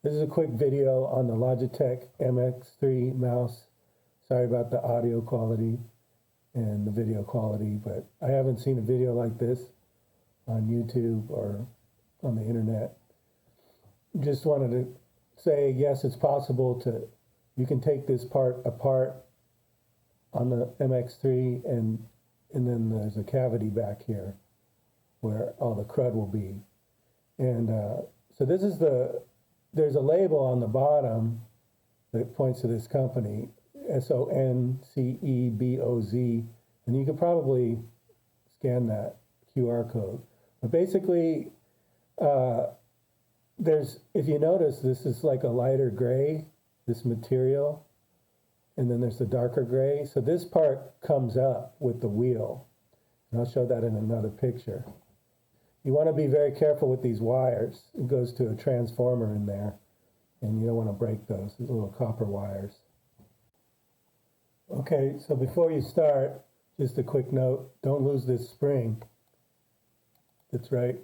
This is a quick video on the Logitech MX mouse. Sorry about the audio quality and the video quality, but I haven't seen a video like this on YouTube or on the internet. Just wanted to say, yes, it's possible you can take this part apart on the MX3 and then there's a cavity back here where all the crud will be. And so this is there's a label on the bottom that points to this company, SONCEBOZ, and you could probably scan that QR code. But basically, if you notice, this is like a lighter gray, this material, and then there's the darker gray. So this part comes up with the wheel, and I'll show that in another picture. You want to be very careful with these wires. It goes to a transformer in there, and you don't want to break those little copper wires. Okay, so before you start, just a quick note, don't lose this spring. It's right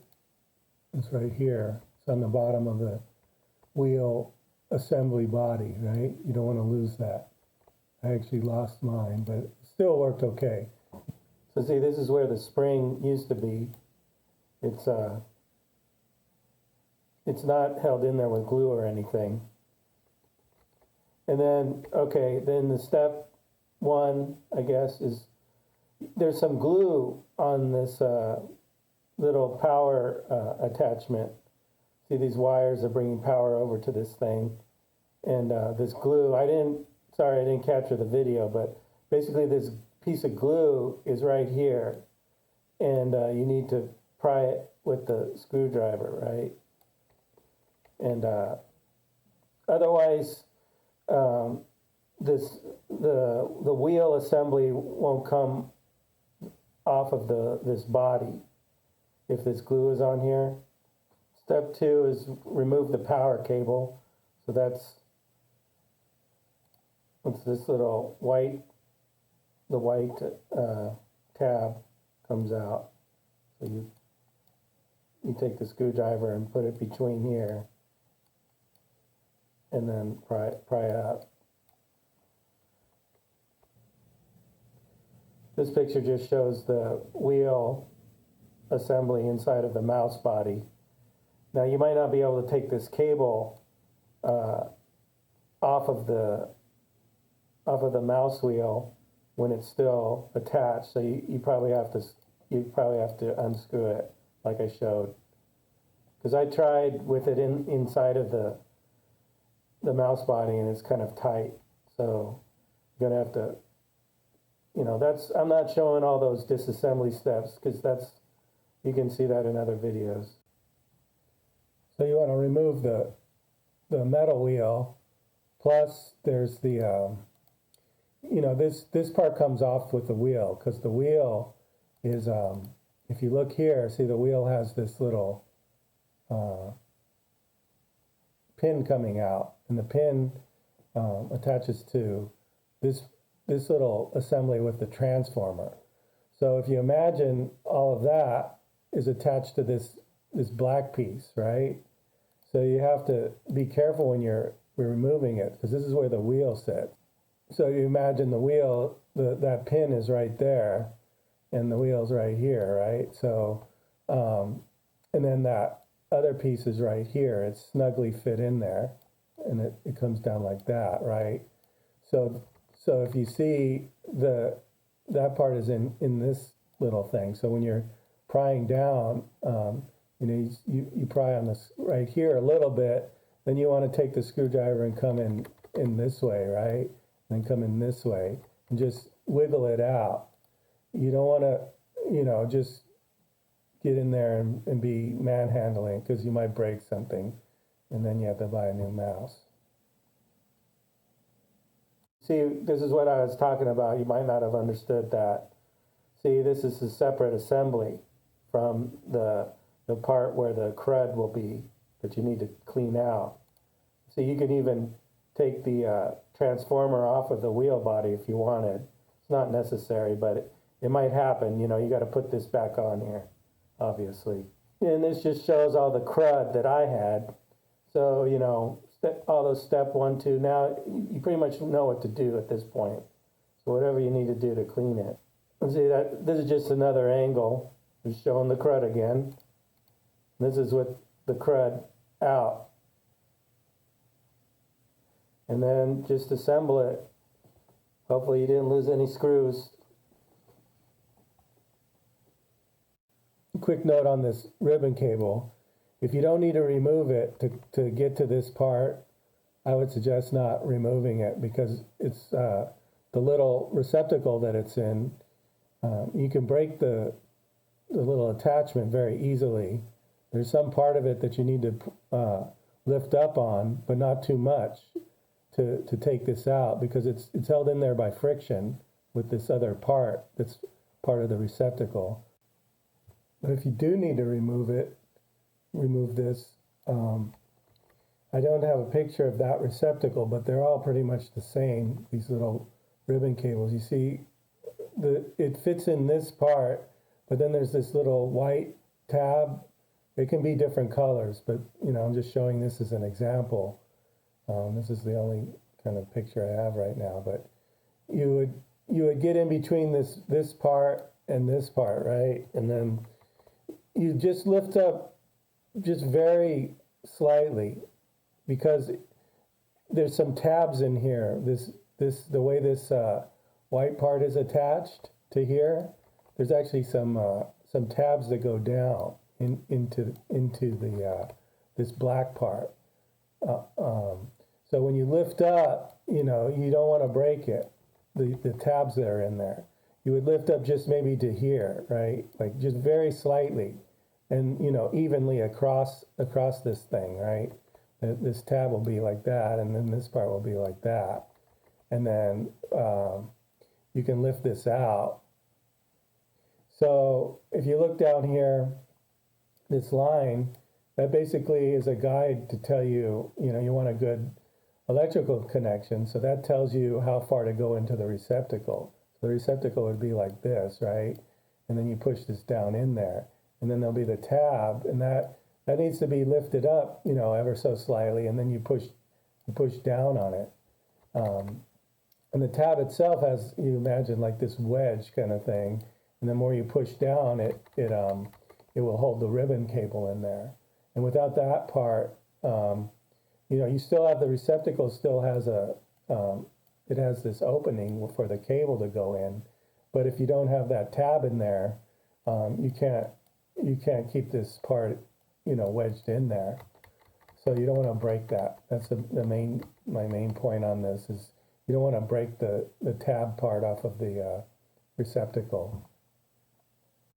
here. It's on the bottom of the wheel assembly body, right? You don't want to lose that. I actually lost mine, but it still worked okay. So see, this is where the spring used to be. It's not held in there with glue or anything. And then, okay, then the step one, I guess, is there's some glue on this little power attachment. See, these wires are bringing power over to this thing. And this glue, I didn't capture the video, but basically this piece of glue is right here. And you need to pry it with the screwdriver, right? And otherwise, the wheel assembly won't come off of this body if this glue is on here. Step two is remove the power cable. So that's this little white tab comes out. So you take the screwdriver and put it between here and then pry it out. This picture just shows the wheel assembly inside of the mouse body. Now you might not be able to take this cable off of the mouse wheel when it's still attached. So you probably have to unscrew it like I showed. Because I tried with it inside of the mouse body and it's kind of tight. So you're gonna have to, I'm not showing all those disassembly steps because you can see that in other videos. So you want to remove the metal wheel, plus there's the, this part comes off with the wheel, because the wheel is, if you look here, see the wheel has this little pin coming out, and the pin attaches to this little assembly with the transformer. So if you imagine all of that is attached to this black piece, right? So you have to be careful when you're removing it, because this is where the wheel sits. So you imagine the wheel, that pin is right there, and the wheel's right here, right? So, and then that other piece is right here. It's snugly fit in there, and it comes down like that, right? So if you see that part is in this little thing. So when you're prying down, you pry on this right here a little bit, then you want to take the screwdriver and come in this way, right? And then come in this way and just wiggle it out. You don't want to, just get in there and be manhandling, because you might break something and then you have to buy a new mouse. See, this is what I was talking about. You might not have understood that. See, this is a separate assembly from the part where the crud will be that you need to clean out. So you can even take the transformer off of the wheel body if you wanted. It's not necessary, but it might happen. You got to put this back on here, obviously. And this just shows all the crud that I had. So, all those step 1, 2. Now you pretty much know what to do at this point. So whatever you need to do to clean it. And see that this is just another angle. Just showing the crud again. This is with the crud out. And then just assemble it. Hopefully you didn't lose any screws. Quick note on this ribbon cable. If you don't need to remove it to get to this part, I would suggest not removing it because it's the little receptacle that it's in. You can break the little attachment very easily. There's some part of it that you need to lift up on, but not too much to take this out because it's held in there by friction with this other part that's part of the receptacle. But if you do need to remove this, I don't have a picture of that receptacle, but they're all pretty much the same, these little ribbon cables. You see, it fits in this part, but then there's this little white tab. It can be different colors, but I'm just showing this as an example. This is the only kind of picture I have right now, but you would get in between this part and this part, right? And then you just lift up just very slightly because there's some tabs in here. The way this white part is attached to here, there's actually some tabs that go down into the this black part. So when you lift up, you don't want to break it. The tabs that are in there. You would lift up just maybe to here, right? Like just very slightly, and evenly across this thing, right? This tab will be like that, and then this part will be like that, and then you can lift this out. So if you look down here, this line, that basically is a guide to tell you, you want a good electrical connection. So that tells you how far to go into the receptacle. So the receptacle would be like this, right? And then you push this down in there. And then there'll be the tab, and that needs to be lifted up, ever so slightly, and then you push down on it. And the tab itself has, you imagine, like this wedge kind of thing. And the more you push down, it will hold the ribbon cable in there. And without that part, you still have the receptacle still has it has this opening for the cable to go in. But if you don't have that tab in there, you can't keep this part, wedged in there. So you don't want to break that. That's my main point on this is you don't want to break the tab part off of the receptacle.